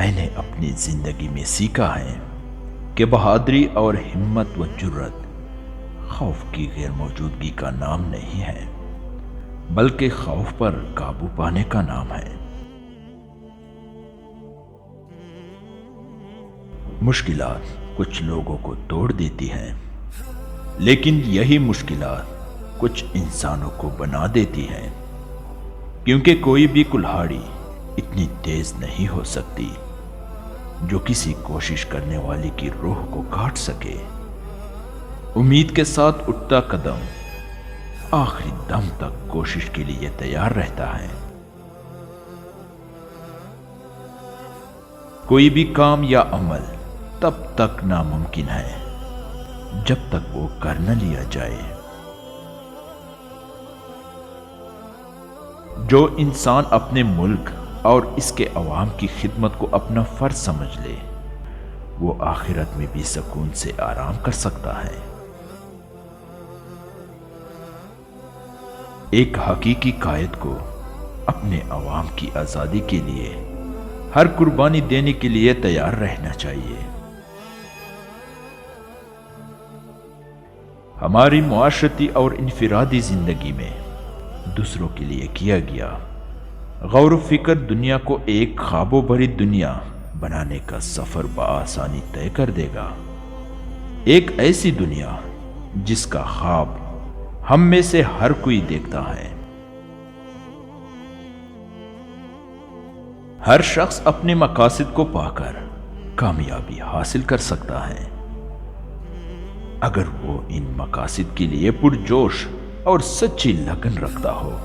میں نے اپنی زندگی میں سیکھا ہے کہ بہادری اور ہمت و جرت خوف کی غیر موجودگی کا نام نہیں ہے، بلکہ خوف پر قابو پانے کا نام ہے۔ مشکلات کچھ لوگوں کو توڑ دیتی ہیں، لیکن یہی مشکلات کچھ انسانوں کو بنا دیتی ہیں، کیونکہ کوئی بھی کلہاڑی اتنی تیز نہیں ہو سکتی جو کسی کوشش کرنے والی کی روح کو کاٹ سکے۔ امید کے ساتھ اٹھتا قدم آخری دم تک کوشش کے لیے تیار رہتا ہے۔ کوئی بھی کام یا عمل تب تک ناممکن ہے جب تک وہ کر نہ لیا جائے۔ جو انسان اپنے ملک اور اس کے عوام کی خدمت کو اپنا فرض سمجھ لے، وہ آخرت میں بھی سکون سے آرام کر سکتا ہے۔ ایک حقیقی قائد کو اپنے عوام کی آزادی کے لیے ہر قربانی دینے کے لیے تیار رہنا چاہیے۔ ہماری معاشرتی اور انفرادی زندگی میں دوسروں کے لیے کیا گیا غور و فکر دنیا کو ایک خوابوں بھری دنیا بنانے کا سفر بآسانی طے کر دے گا۔ ایک ایسی دنیا جس کا خواب ہم میں سے ہر کوئی دیکھتا ہے۔ ہر شخص اپنے مقاصد کو پا کر کامیابی حاصل کر سکتا ہے، اگر وہ ان مقاصد کے لیے پرجوش اور سچی لگن رکھتا ہو۔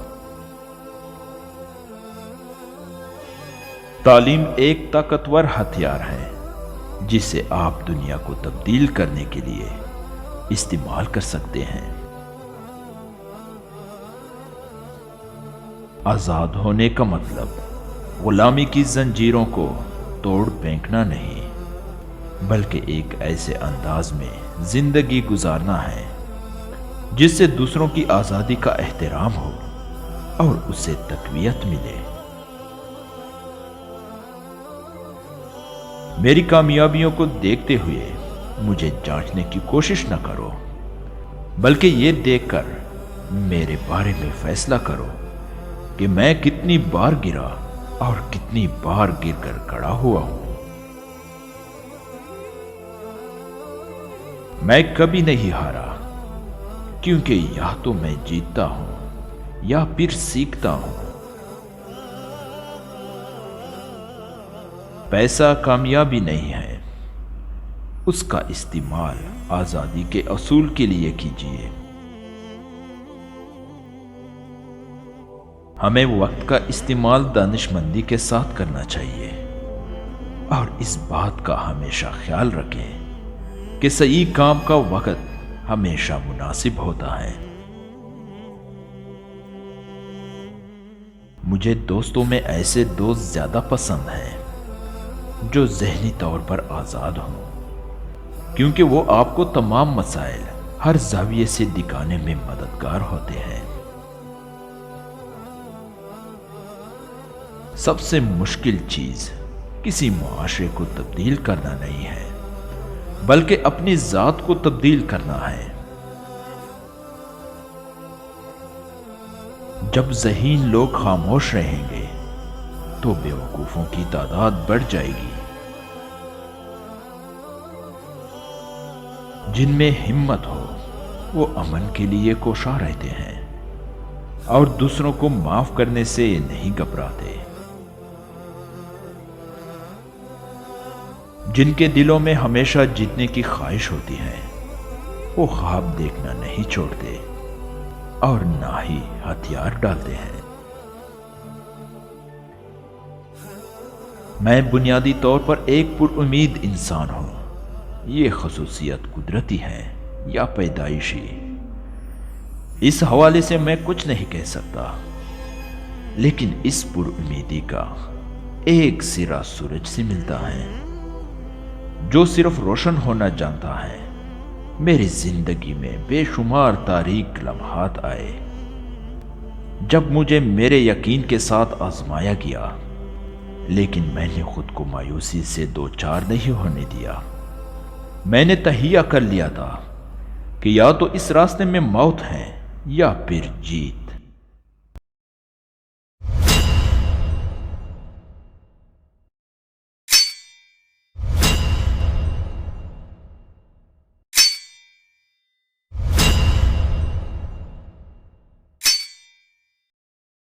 تعلیم ایک طاقتور ہتھیار ہے جسے آپ دنیا کو تبدیل کرنے کے لیے استعمال کر سکتے ہیں۔ آزاد ہونے کا مطلب غلامی کی زنجیروں کو توڑ پھینکنا نہیں، بلکہ ایک ایسے انداز میں زندگی گزارنا ہے جس سے دوسروں کی آزادی کا احترام ہو اور اسے تقویت ملے۔ میری کامیابیوں کو دیکھتے ہوئے مجھے جانچنے کی کوشش نہ کرو، بلکہ یہ دیکھ کر میرے بارے میں فیصلہ کرو کہ میں کتنی بار گرا اور کتنی بار گر کر کھڑا ہوا ہوں۔ میں کبھی نہیں ہارا، کیونکہ یا تو میں جیتتا ہوں یا پھر سیکھتا ہوں۔ پیسہ کامیابی نہیں ہے، اس کا استعمال آزادی کے اصول کے لیے کیجیے۔ ہمیں وقت کا استعمال دانشمندی کے ساتھ کرنا چاہیے، اور اس بات کا ہمیشہ خیال رکھیں کہ صحیح کام کا وقت ہمیشہ مناسب ہوتا ہے۔ مجھے دوستوں میں ایسے دوست زیادہ پسند ہیں جو ذہنی طور پر آزاد ہوں، کیونکہ وہ آپ کو تمام مسائل ہر زاویے سے دکھانے میں مددگار ہوتے ہیں۔ سب سے مشکل چیز کسی معاشرے کو تبدیل کرنا نہیں ہے، بلکہ اپنی ذات کو تبدیل کرنا ہے۔ جب ذہین لوگ خاموش رہیں گے تو بیوقوفوں کی تعداد بڑھ جائے گی۔ جن میں ہمت ہو وہ امن کے لیے کوشاں رہتے ہیں اور دوسروں کو معاف کرنے سے نہیں گھبراتے۔ جن کے دلوں میں ہمیشہ جیتنے کی خواہش ہوتی ہے وہ خواب دیکھنا نہیں چھوڑتے اور نہ ہی ہتھیار ڈالتے ہیں۔ میں بنیادی طور پر ایک پر امید انسان ہوں۔ یہ خصوصیت قدرتی ہے یا پیدائشی، اس حوالے سے میں کچھ نہیں کہہ سکتا، لیکن اس پر امیدی کا ایک سرا سورج سے ملتا ہے جو صرف روشن ہونا جانتا ہے۔ میری زندگی میں بے شمار تاریک لمحات آئے جب مجھے میرے یقین کے ساتھ آزمایا گیا، لیکن میں نے خود کو مایوسی سے دوچار نہیں ہونے دیا۔ میں نے تہیہ کر لیا تھا کہ یا تو اس راستے میں موت ہے یا پھر جیت۔